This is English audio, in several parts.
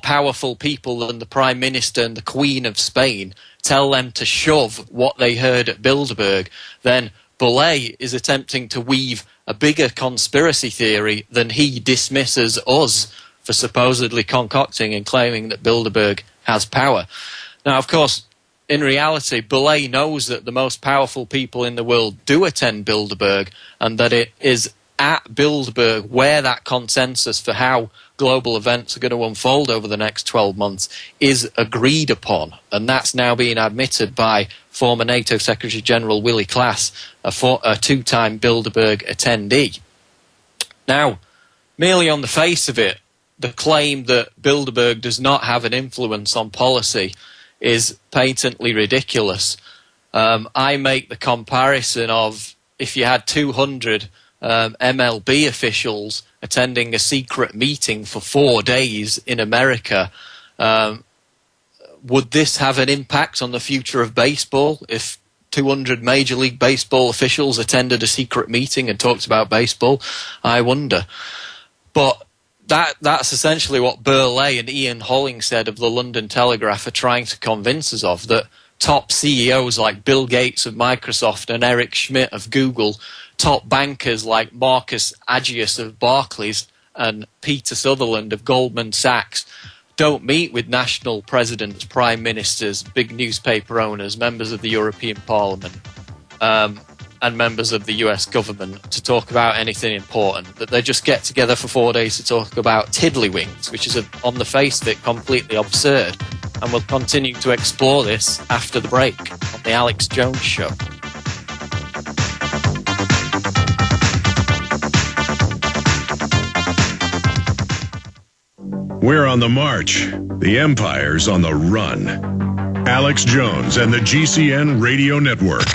powerful people than the Prime Minister and the Queen of Spain tell them to shove what they heard at Bilderberg, then Belay is attempting to weave a bigger conspiracy theory than he dismisses us for supposedly concocting and claiming that Bilderberg has power. Now, of course, in reality, Belay knows that the most powerful people in the world do attend Bilderberg, and that it is at Bilderberg where that consensus for how global events are going to unfold over the next 12 months is agreed upon. And that's now being admitted by former NATO Secretary General Willy Klaas, a two-time Bilderberg attendee. Now, merely on the face of it, the claim that Bilderberg does not have an influence on policy is patently ridiculous. I make the comparison of if you had 200 MLB officials attending a secret meeting for 4 days in America, would this have an impact on the future of baseball if 200 Major League Baseball officials attended a secret meeting and talked about baseball? I wonder. But that's essentially what Burley and Ian Hollingshead of the London Telegraph are trying to convince us of, that top CEOs like Bill Gates of Microsoft and Eric Schmidt of Google, top bankers like Marcus Agius of Barclays and Peter Sutherland of Goldman Sachs don't meet with national presidents, prime ministers, big newspaper owners, members of the European Parliament, and members of the US government to talk about anything important. That they just get together for 4 days to talk about tiddlywinks, which is, on the face of it, completely absurd. And we'll continue to explore this after the break on The Alex Jones Show. We're on the march. The Empire's on the run. Alex Jones and the GCN Radio Network.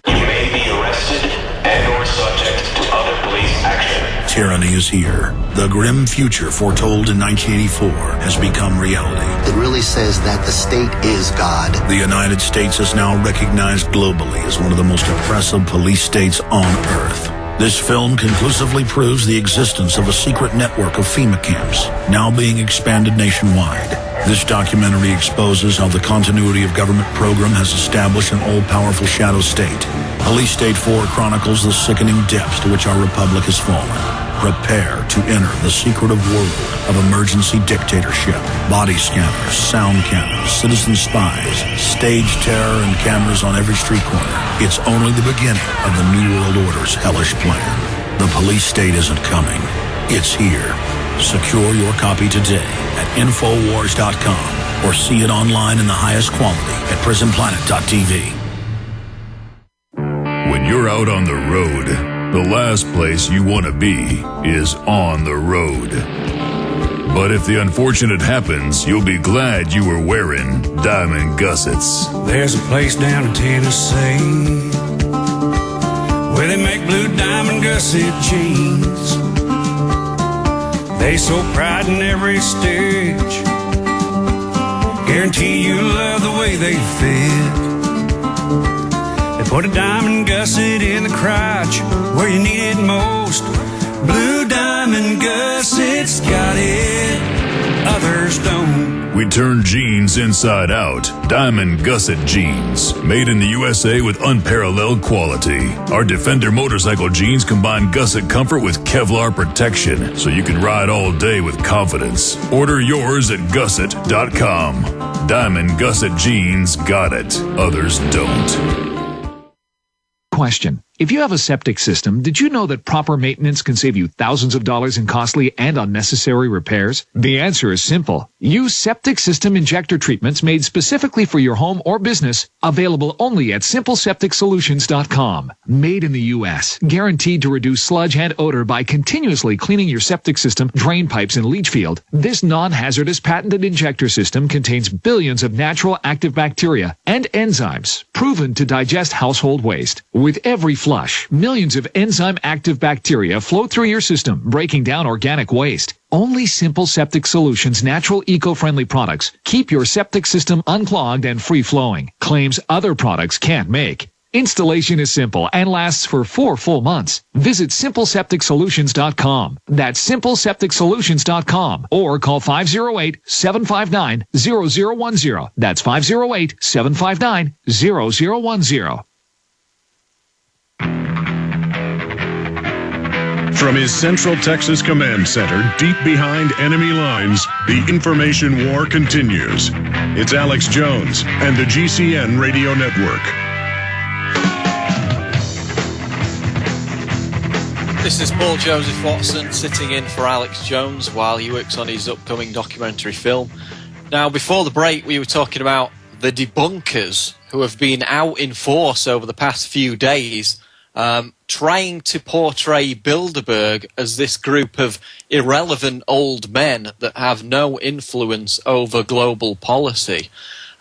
You may be arrested and/or subject to other police action. Tyranny is here. The grim future foretold in 1984 has become reality. It really says that the state is God. The United States is now recognized globally as one of the most oppressive police states on Earth. This film conclusively proves the existence of a secret network of FEMA camps, now being expanded nationwide. This documentary exposes how the continuity of government program has established an all-powerful shadow state. Police State 4 chronicles the sickening depths to which our republic has fallen. Prepare to enter the secretive world of emergency dictatorship, body scanners, sound cannons, citizen spies, stage terror, and cameras on every street corner. It's only the beginning of the New World Order's hellish plan. The police state isn't coming. It's here. Secure your copy today at Infowars.com or see it online in the highest quality at PrisonPlanet.tv. When you're out on the road, the last place you want to be is on the road. But if the unfortunate happens, you'll be glad you were wearing diamond gussets. There's a place down in Tennessee where they make blue diamond gusset jeans. They so pride in every stitch, guarantee you love the way they fit. They put a diamond gusset in the crotch where you need it most. Blue diamond gussets got it, others don't. We turn jeans inside out. Diamond gusset jeans, made in the USA with unparalleled quality. Our Defender motorcycle jeans combine gusset comfort with Kevlar protection, so you can ride all day with confidence. Order yours at gusset.com. Diamond gusset jeans got it, others don't. Question. If you have a septic system, did you know that proper maintenance can save you thousands of dollars in costly and unnecessary repairs? The answer is simple. Use septic system injector treatments made specifically for your home or business, available only at simplesepticsolutions.com. Made in the U.S., guaranteed to reduce sludge and odor by continuously cleaning your septic system, drain pipes, and leach field. This non-hazardous patented injector system contains billions of natural active bacteria and enzymes proven to digest household waste. With every flush, millions of enzyme-active bacteria flow through your system, breaking down organic waste. Only Simple Septic Solutions' natural eco-friendly products keep your septic system unclogged and free-flowing, claims other products can't make. Installation is simple and lasts for 4 full months. Visit simplesepticsolutions.com. That's simplesepticsolutions.com or call 508-759-0010. That's 508-759-0010. From his Central Texas Command Center, deep behind enemy lines, the information war continues. It's Alex Jones and the GCN Radio Network. This is Paul Joseph Watson sitting in for Alex Jones while he works on his upcoming documentary film. Now, before the break, we were talking about the debunkers who have been out in force over the past few days, trying to portray Bilderberg as this group of irrelevant old men that have no influence over global policy.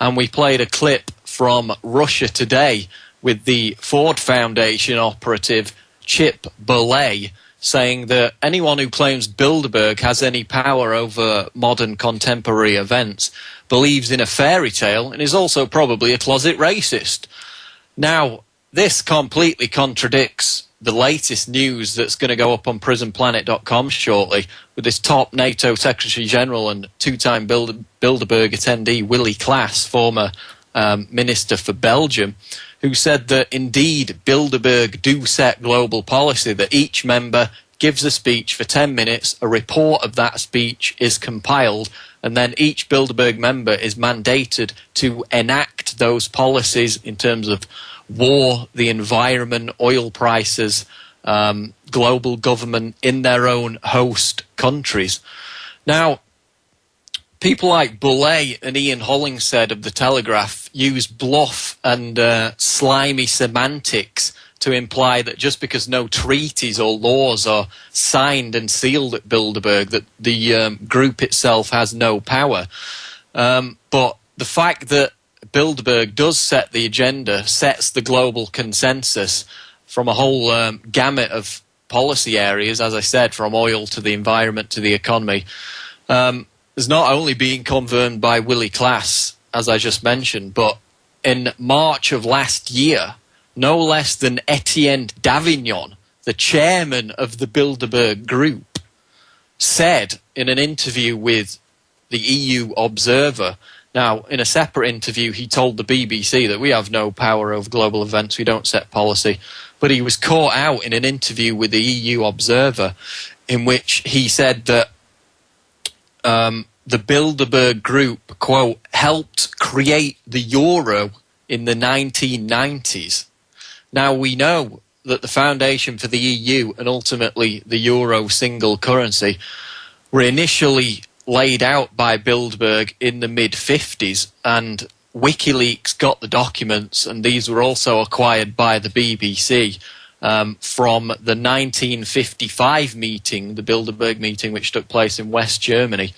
And we played a clip from Russia Today with the Ford Foundation operative Chip Belay saying that anyone who claims Bilderberg has any power over modern contemporary events believes in a fairy tale and is also probably a closet racist. Now, this completely contradicts the latest news that's going to go up on prisonplanet.com shortly with this top NATO Secretary General and two-time Bilderberg attendee Willy Klaas, former Minister for Belgium, who said that indeed Bilderberg do set global policy, that each member gives a speech for 10 minutes, a report of that speech is compiled, and then each Bilderberg member is mandated to enact those policies in terms of war, the environment, oil prices, global government in their own host countries. Now, people like Belay and Ian Hollingshead of The Telegraph use bluff and slimy semantics to imply that just because no treaties or laws are signed and sealed at Bilderberg, that the group itself has no power. But the fact that Bilderberg does set the agenda, sets the global consensus from a whole gamut of policy areas, as I said, from oil to the environment to the economy, is not only being confirmed by Willy Klaas, as I just mentioned, but in March of last year, no less than Etienne Davignon, the chairman of the Bilderberg Group, said in an interview with the EU Observer. Now, in a separate interview, he told the BBC that we have no power over global events, we don't set policy. But he was caught out in an interview with the EU Observer in which he said that the Bilderberg Group, quote, helped create the euro in the 1990s. Now, we know that the foundation for the EU and ultimately the euro single currency were initially laid out by Bilderberg in the mid-50s, and WikiLeaks got the documents, and these were also acquired by the BBC from the 1955 meeting, the Bilderberg meeting, which took place in West Germany,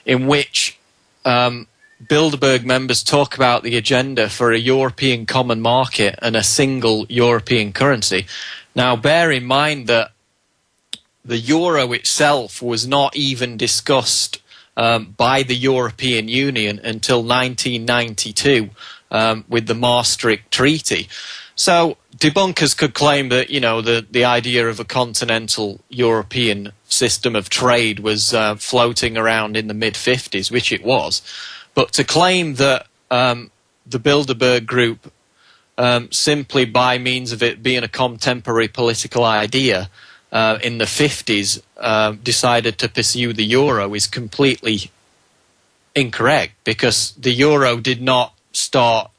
in which Bilderberg members talk about the agenda for a European common market and a single European currency. Now, bear in mind that the euro itself was not even discussed by the European Union until 1992 with the Maastricht Treaty. So debunkers could claim that, you know, the idea of a continental European system of trade was floating around in the mid-50s, which it was. But to claim that the Bilderberg Group, simply by means of it being a contemporary political idea, in the 50s decided to pursue the euro is completely incorrect, because the euro did not start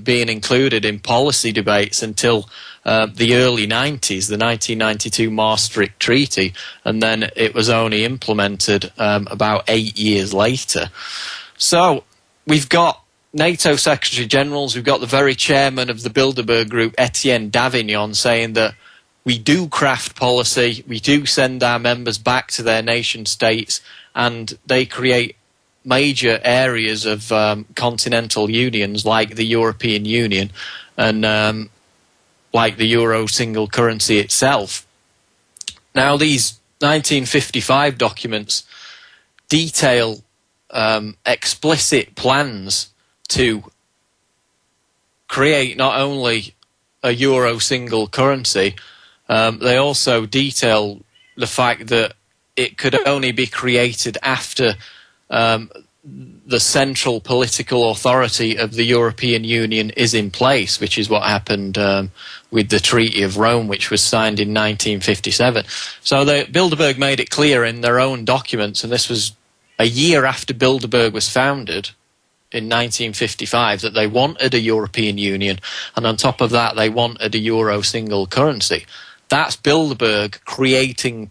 being included in policy debates until the early 90s, the 1992 Maastricht Treaty, and then it was only implemented about 8 years later. So we've got NATO Secretary Generals, we've got the very chairman of the Bilderberg Group, Etienne Davignon, saying that we do craft policy, we do send our members back to their nation states, and they create major areas of continental unions like the European Union and like the euro single currency itself. Now, these 1955 documents detail explicit plans to create not only a euro single currency, they also detail the fact that it could only be created after the central political authority of the European Union is in place, which is what happened with the Treaty of Rome, which was signed in 1957. So Bilderberg made it clear in their own documents, and this was a year after Bilderberg was founded in 1955, that they wanted a European Union, and on top of that they wanted a euro single currency. That's Bilderberg creating